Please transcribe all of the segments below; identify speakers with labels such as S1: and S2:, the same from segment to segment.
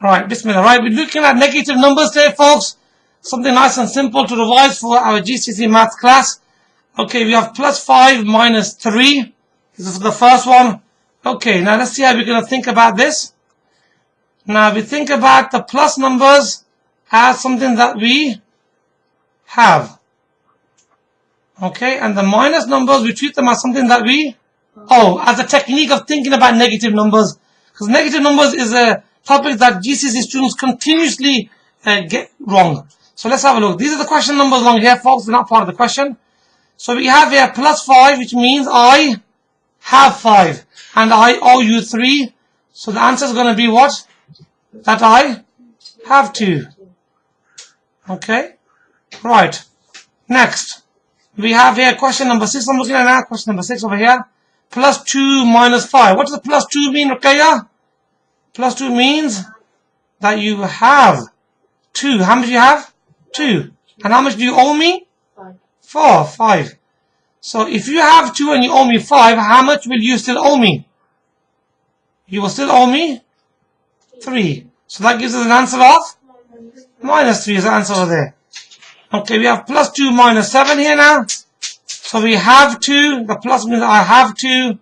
S1: Right, Bismillah. Right, we're looking at negative numbers today, folks. Something nice and simple to revise for our GCSE maths class. Okay, we have plus 5 minus 3. This is the first one. Okay, now let's see how we're going to think about this. Now we think about the plus numbers as something that we have. Okay, and the minus numbers, we treat them as something that we as a technique of thinking about negative numbers. Because negative numbers is a topic that GCSE students continuously get wrong. So let's have a look. These are the question numbers along here, folks. They're not part of the question. So we have here plus 5, which means I have 5. And I owe you 3. So the answer is going to be what? That I have 2. Okay? Right. Next. We have here question number 6. I'm looking at now. Question number 6 over here. Plus 2 minus 5. What does the plus 2 mean, Ruqayya? Plus 2 means that you have 2. How much do you have? 2. And how much do you owe me? 5. So if you have 2 and you owe me 5, how much will you still owe me? You will still owe me 3. So that gives us an answer of minus 3 is the answer over there. Okay, we have plus 2 minus 7 here now. So we have 2. The plus means I have 2.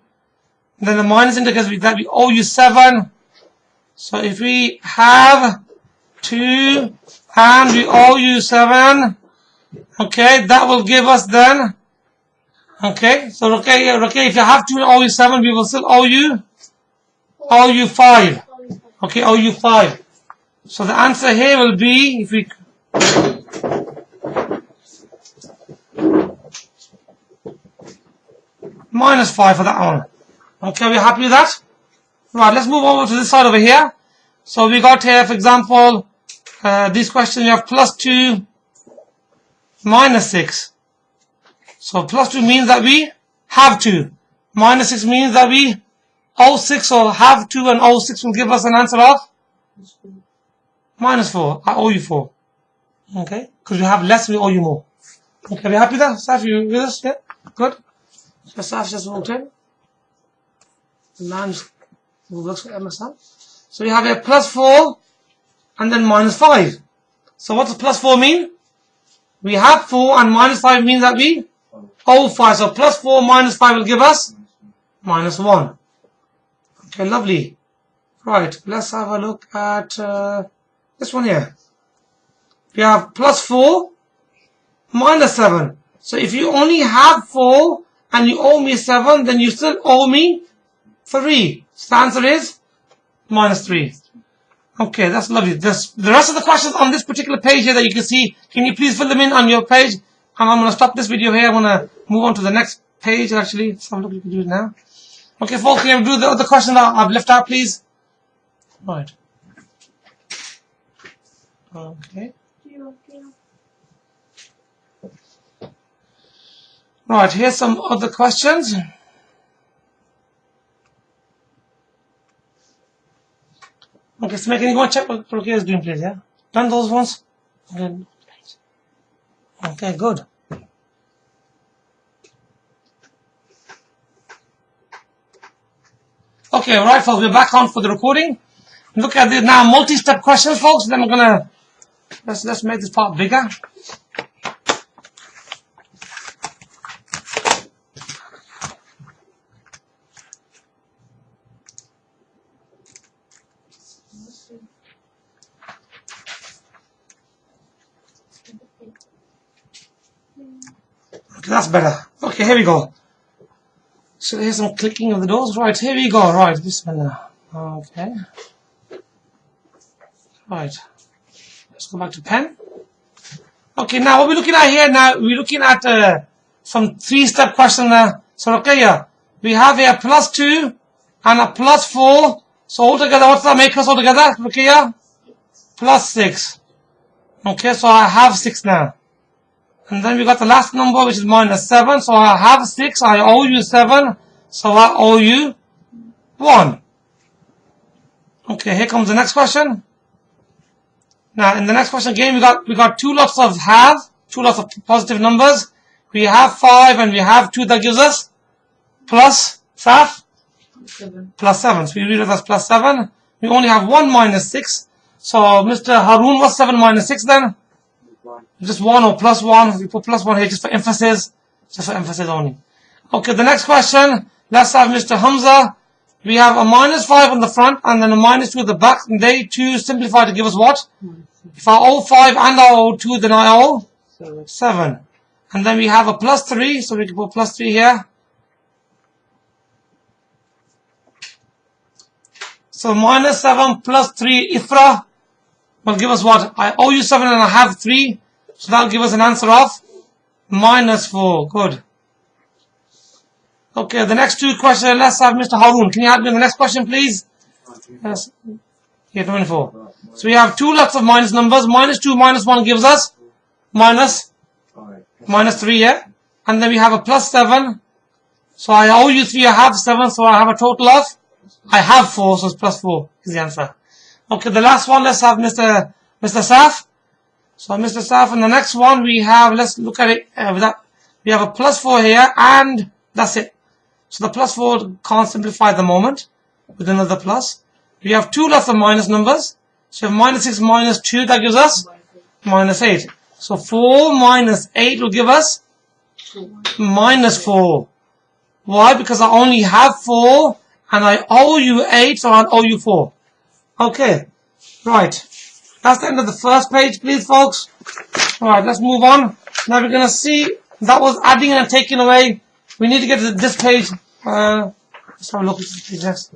S1: Then the minus indicates that we owe you 7. So if we have 2 and we owe you 7, okay, that will give us then, okay, so okay, if you have 2 and owe you 7, we will still owe you 5. Okay, owe you 5. So the answer here will be, if we minus 5 for that one. Okay, are we happy with that? Right, let's move over to this side over here. So we got here, for example, this question we have plus 2 minus 6. So plus 2 means that we have 2. Minus 6 means that we owe 6, or have 2 and owe 6 will give us an answer of minus 4. I owe you 4. Okay, because you have less, we owe you more. Okay, are we happy with that? Saf, you with us? Yeah, good. So Saf just walked in. Man who works for MSL. So we have a plus 4 and then minus 5. So what does plus 4 mean? We have 4 and minus 5 means that we owe 5. So plus 4 minus 5 will give us minus 1. Okay, lovely. Right, let's have a look at this one here. We have plus 4 minus 7. So if you only have 4 and you owe me 7, then you still owe me 3. So the answer is minus 3. Okay, that's lovely. The rest of the questions on this particular page here that you can see, can you please fill them in on your page? And I'm going to stop this video here. I'm going to move on to the next page actually. Let's have a look, you can do it now. Okay, folks, can you do the other question that I've left out, please? Right. Okay. Right, here's some other questions. Okay, so can you go and check what Ruqayya is doing, please, yeah? Done those ones? Okay, good. Okay, right, folks, we're back on for the recording. Look at this now, multi-step questions, folks. Then we're gonna, let's make this part bigger. Okay, that's better. Okay, here we go. So here's some clicking of the doors. Right, here we go. Right, Bismillah. Okay. Right. Let's go back to pen. Okay, now what we're looking at here now, we're looking at some 3-step question now. So Ruqayya, we have here plus 2 and a plus 4. So altogether, what does that make us altogether, Ruqayya? Plus 6. Okay, so I have 6 now. And then we got the last number, which is minus 7. So I have 6, I owe you 7. So I owe you 1. Okay, here comes the next question. Now, in the next question again, we got 2 lots of have, 2 lots of positive numbers. We have 5 and we have 2. That gives us plus, Saf? Plus 7. So we read it as plus 7. We only have 1 minus 6. So Mr. Haroon, what's 7 minus 6 then? Just 1 or plus 1. We put plus 1 here just for emphasis. Just for emphasis only. Okay, the next question. Let's have Mr. Hamza. We have a minus 5 on the front and then a minus 2 at the back. And they two simplify to give us what? If I owe 5 and I owe 2, then I owe 7. And then we have a plus 3. So we can put plus 3 here. So minus 7 plus 3 Ifra will give us what? I owe you 7 and I have 3. So that will give us an answer of minus 4. Good. Okay, the next two questions, let's have Mr. Haroon. Can you help me in the next question, please? Yes. Here, 24. So we have two lots of minus numbers. Minus 2, minus 1 gives us minus 3, yeah? And then we have a plus 7. So I owe you 3, I have 7, so I have a total of, I have 4, so it's plus 4 is the answer. Okay, the last one, let's have Mr. Saf. So Mr. Saf, and the next one we have, let's look at it with that. We have a plus 4 here, and that's it. So the plus 4 can't simplify at the moment with another plus. We have two lots of minus numbers. So we have minus 6 minus 2, that gives us minus 8. So 4 minus 8 will give us minus 4. Why? Because I only have 4 and I owe you 8, so I owe you 4. Okay, right. That's the end of the first page, please, folks. Alright, let's move on. Now we're going to see, that was adding and taking away. We need to get to this page. Let's have a look at this page next.